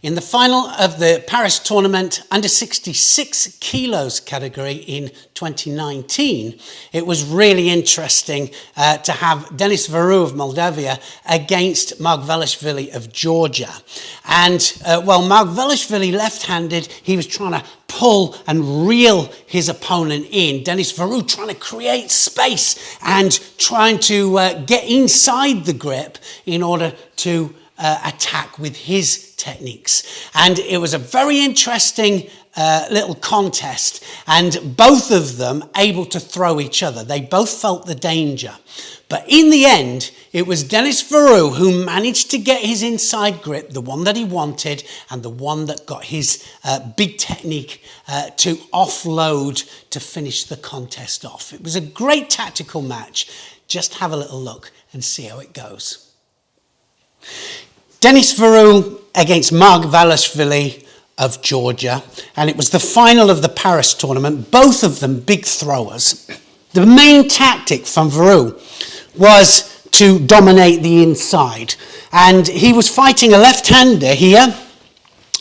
In the final of the Paris tournament under 66 kilos category in 2019, it was really interesting to have Denis VIERU of Moldavia against Margvelashvili of Georgia. And well, Margvelashvili left-handed, he was trying to pull and reel his opponent in. Denis VIERU trying to create space and trying to get inside the grip in order to attack with his techniques. And it was a very interesting little contest, and both of them able to throw each other. They both felt the danger. But in the end, it was Denis VIERU who managed to get his inside grip, the one that he wanted, and the one that got his big technique to offload to finish the contest off. It was a great tactical match. Just have a little look and see how it goes. Denis VIERU against Margvelashvili of Georgia, and it was the final of the Paris tournament, both of them big throwers. The main tactic from VIERU was to dominate the inside, and he was fighting a left-hander here.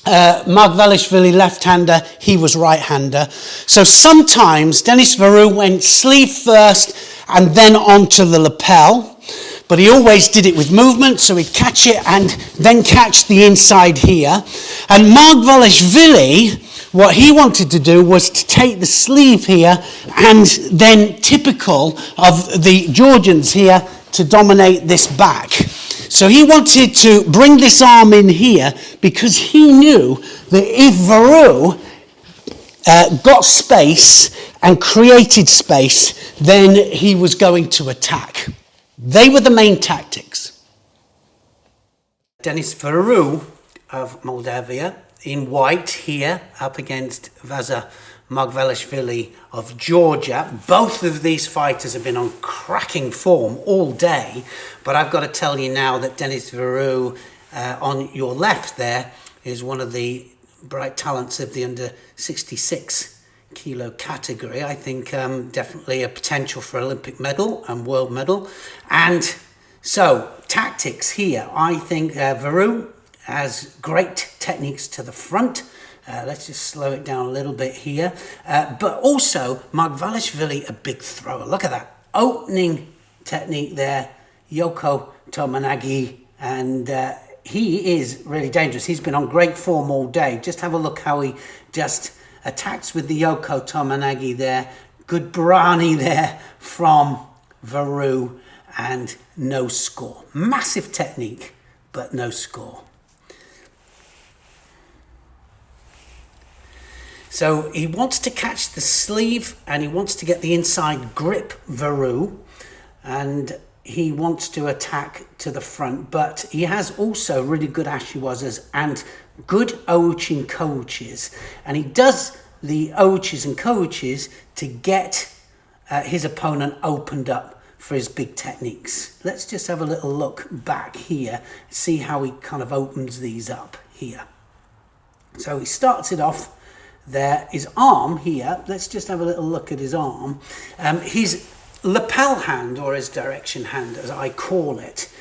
Margvelashvili left-hander, he was right-hander. So sometimes Denis VIERU went sleeve first and then onto the lapel, but he always did it with movement, so he'd catch it and then catch the inside here. And Margvelashvili, what he wanted to do was to take the sleeve here, and then typical of the Georgians here, to dominate this back. So he wanted to bring this arm in here because he knew that if VIERU got space and created space, then he was going to attack. They were the main tactics. Denis VIERU of Moldavia in white here up against Margvelashvili of Georgia. Both of these fighters have been on cracking form all day, but I've got to tell you now that Denis VIERU on your left there is one of the bright talents of the under 66 kilo category. I think definitely a potential for Olympic medal and world medal. And so tactics here, I think VIERU has great techniques to the front. Let's just slow it down a little bit here. But also Margvelashvili, a big thrower. Look at that opening technique there, Yoko Tomanagi, and he is really dangerous. He's been on great form all day. Just have a look how he just attacks with the Yoko Tomanagi there. Good brani there from VIERU, and no score. Massive technique, but no score. So he wants to catch the sleeve and he wants to get the inside grip, VIERU, and he wants to attack to the front, but he has also really good ashiwazas and good ouchi and kouchis, and he does the ouchis and kouchis to get his opponent opened up for his big techniques. Let's just have a little look back here, see how he kind of opens these up here. So he starts it off there, his arm here, let's just have a little look at his arm. His lapel hand, or his direction hand as I call it,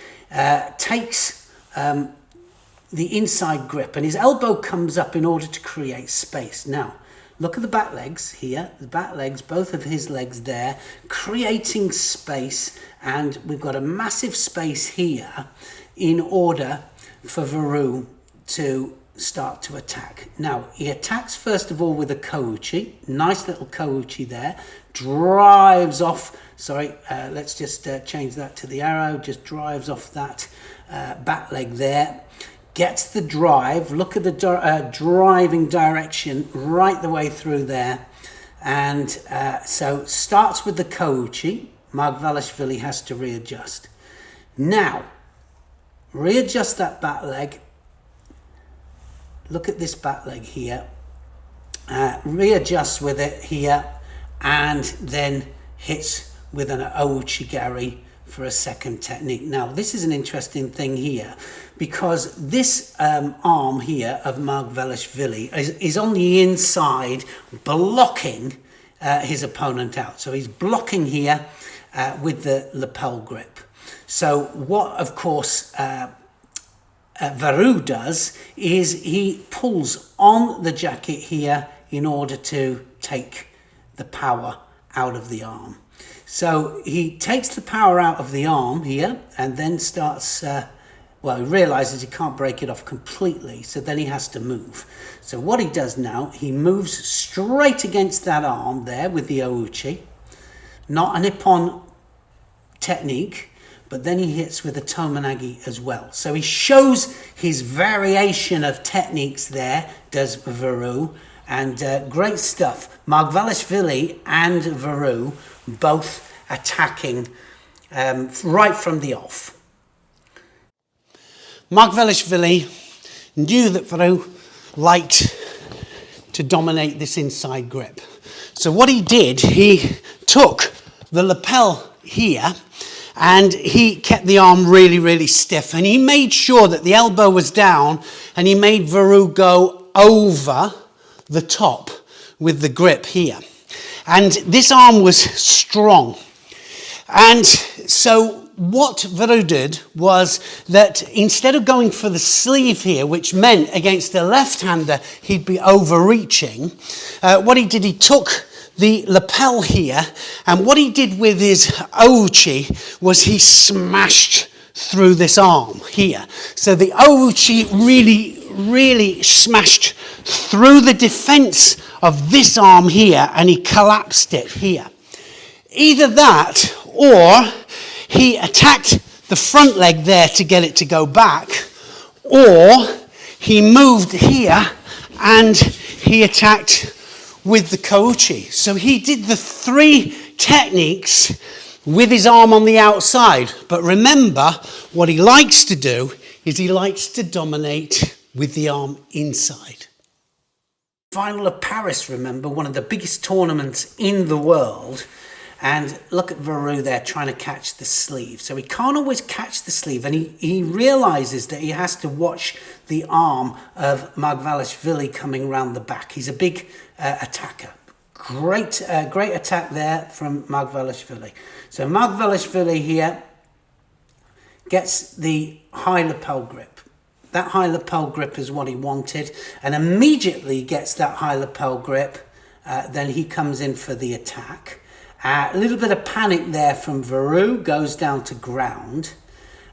takes the inside grip, and his elbow comes up in order to create space. Now look at the back legs here, the back legs, both of his legs there, creating space, and we've got a massive space here in order for VIERU to start to attack. Now he attacks first of all with a kouchi, nice little kouchi there, drives off, sorry, let's just change that to the arrow, just drives off that back leg there, gets the drive, look at the driving direction right the way through there, and so starts with the kouchi. Margvelashvili has to readjust. Now readjust that back leg. Look at this back leg here, readjusts with it here, and then hits with an ouchi-gari for a second technique. Now this is an interesting thing here, because this arm here of Margvelashvili is on the inside blocking his opponent out. So he's blocking here with the lapel grip. So what of course VIERU does is he pulls on the jacket here in order to take the power out of the arm. So he takes the power out of the arm here and then starts, well, he realizes he can't break it off completely, so then he has to move. So what he does now, he moves straight against that arm there with the ouchi, not an ippon technique, but then he hits with a tomonagi as well. So he shows his variation of techniques there, does VIERU, and great stuff. Margvelashvili and VIERU both attacking right from the off. Margvelashvili knew that VIERU liked to dominate this inside grip. So what he did, he took the lapel here and he kept the arm really, really stiff, and he made sure that the elbow was down, and he made VIERU go over the top with the grip here. And this arm was strong. And so what VIERU did was that instead of going for the sleeve here, which meant against the left-hander he'd be overreaching, what he did, he took the lapel here, and what he did with his ouchi was he smashed through this arm here. So the ouchi really smashed through the defense of this arm here, and he collapsed it here. Either that, or he attacked the front leg there to get it to go back, or he moved here and he attacked with the kouchi. So he did the three techniques with his arm on the outside. But remember, what he likes to do is he likes to dominate with the arm inside. Final of Paris, remember, one of the biggest tournaments in the world. And look at VIERU there trying to catch the sleeve. So he can't always catch the sleeve, and he realizes that he has to watch the arm of Margvelashvili coming round the back. He's a big attacker. Great attack there from Margvelashvili. So Margvelashvili here gets the high lapel grip. That high lapel grip is what he wanted, and immediately gets that high lapel grip. Then he comes in for the attack. A little bit of panic there from VIERU, goes down to ground,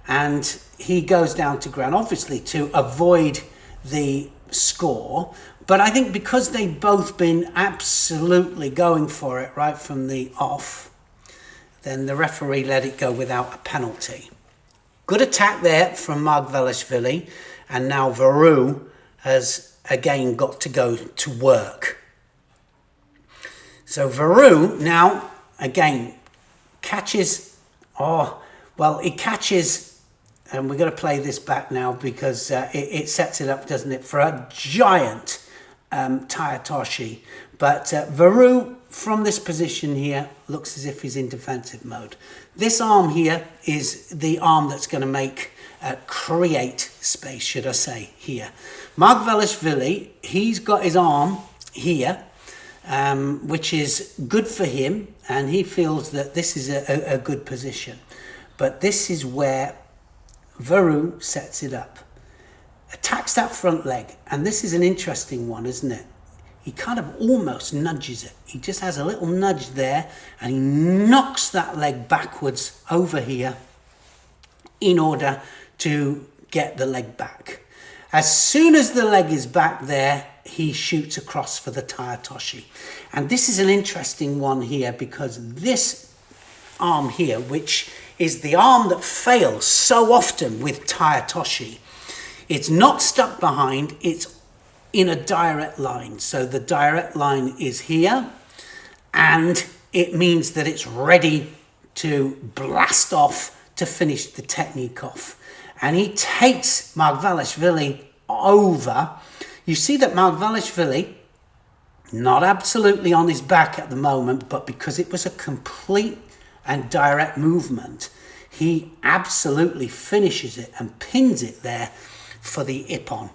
and he goes down to ground obviously to avoid the score. But I think because they've both been absolutely going for it right from the off, then the referee let it go without a penalty. Good attack there from Margvelashvili, and now VIERU has again got to go to work. So VIERU now again catches, it catches, and we're going to play this back now because it sets it up, doesn't it, for a giant Tayatoshi. But VIERU from this position here looks as if he's in defensive mode. This arm here is the arm that's going to create space, should I say, here. Margvelashvili, he's got his arm here, which is good for him, and he feels that this is a good position. But this is where VIERU sets it up. Attacks that front leg, and this is an interesting one, isn't it? He kind of almost nudges it. He just has a little nudge there, and he knocks that leg backwards over here in order to get the leg back. As soon as the leg is back there, he shoots across for the Tayatoshi. And this is an interesting one here, because this arm here, which is the arm that fails so often with Tayatoshi, it's not stuck behind, it's in a direct line. So the direct line is here, and it means that it's ready to blast off to finish the technique off. And he takes Margvelashvili over. You see that Margvelashvili, not absolutely on his back at the moment, but because it was a complete and direct movement, he absolutely finishes it and pins it there for the ippon.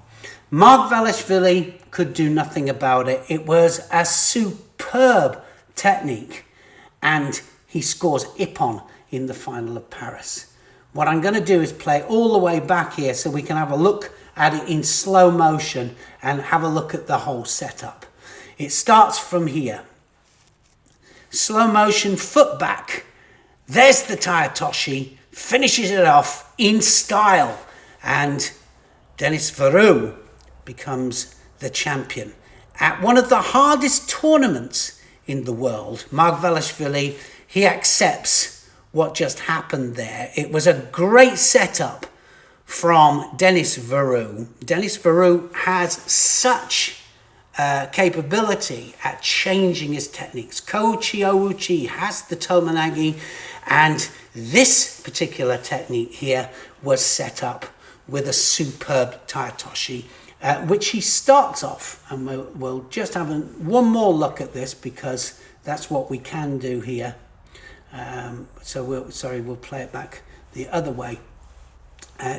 Margvelashvili could do nothing about it. It was a superb technique, and he scores ippon in the final of Paris. What I'm going to do is play all the way back here so we can have a look at it in slow motion and have a look at the whole setup. It starts from here. Slow motion, foot back. There's the Tayatoshi, finishes it off in style, and Denis VIERU becomes the champion. At one of the hardest tournaments in the world, Margvelashvili, he accepts what just happened there. It was a great setup from Denis VIERU. Denis VIERU has such capability at changing his techniques. Kouchi Ouchi has the Tomanagi, and this particular technique here was set up with a superb Tayatoshi, which he starts off, and we'll just have one more look at this because that's what we can do here. So we'll play it back the other way,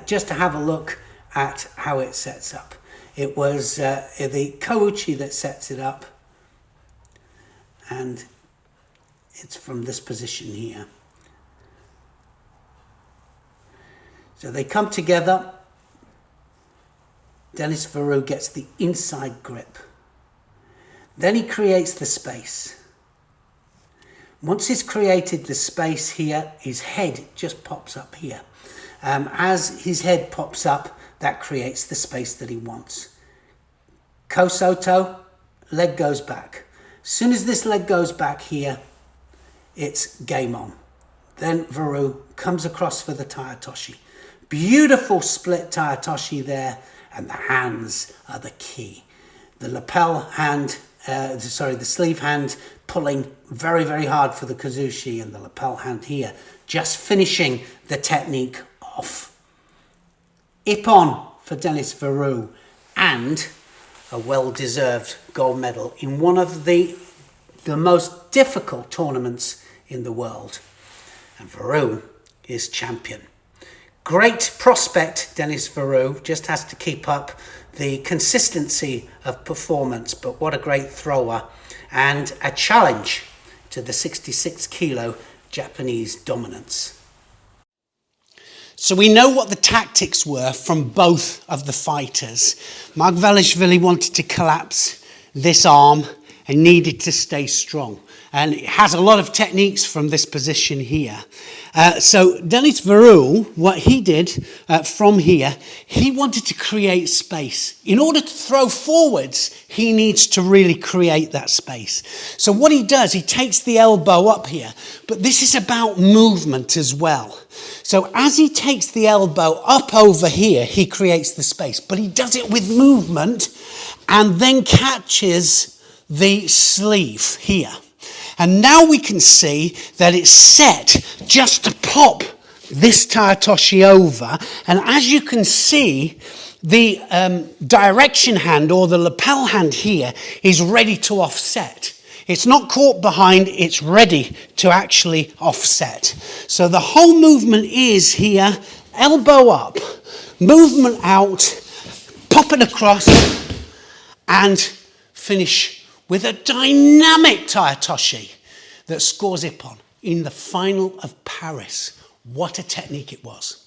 just to have a look at how it sets up. It was the Kouchi that sets it up, and it's from this position here. So they come together. Denis VIERU gets the inside grip. Then he creates the space. Once he's created the space here, his head just pops up here. As his head pops up, that creates the space that he wants. Kosoto, leg goes back. As soon as this leg goes back here, it's game on. Then VIERU comes across for the Tayatoshi. Beautiful split Tayatoshi there, and the hands are the key. The lapel hand, the sleeve hand pulling very, very hard for the Kazushi, and the lapel hand here just finishing the technique off. Ippon for Denis VIERU, and a well-deserved gold medal in one of the most difficult tournaments in the world. And VIERU is champion. Great prospect, Denis VIERU, just has to keep up the consistency of performance, but what a great thrower, and a challenge to the 66 kilo Japanese dominance. So we know what the tactics were from both of the fighters. Margvelashvili wanted to collapse this arm and needed to stay strong. And it has a lot of techniques from this position here. So Denis VIERU, what he did from here, he wanted to create space. In order to throw forwards, he needs to really create that space. So what he does, he takes the elbow up here, but this is about movement as well. So as he takes the elbow up over here, he creates the space, but he does it with movement and then catches the sleeve here. And now we can see that it's set just to pop this Tayatoshi over. And as you can see, the direction hand or the lapel hand here is ready to offset. It's not caught behind, it's ready to actually offset. So the whole movement is here, elbow up, movement out, pop it across, and finish with a dynamic Tayatoshi that scores Ippon in the final of Paris. What a technique it was.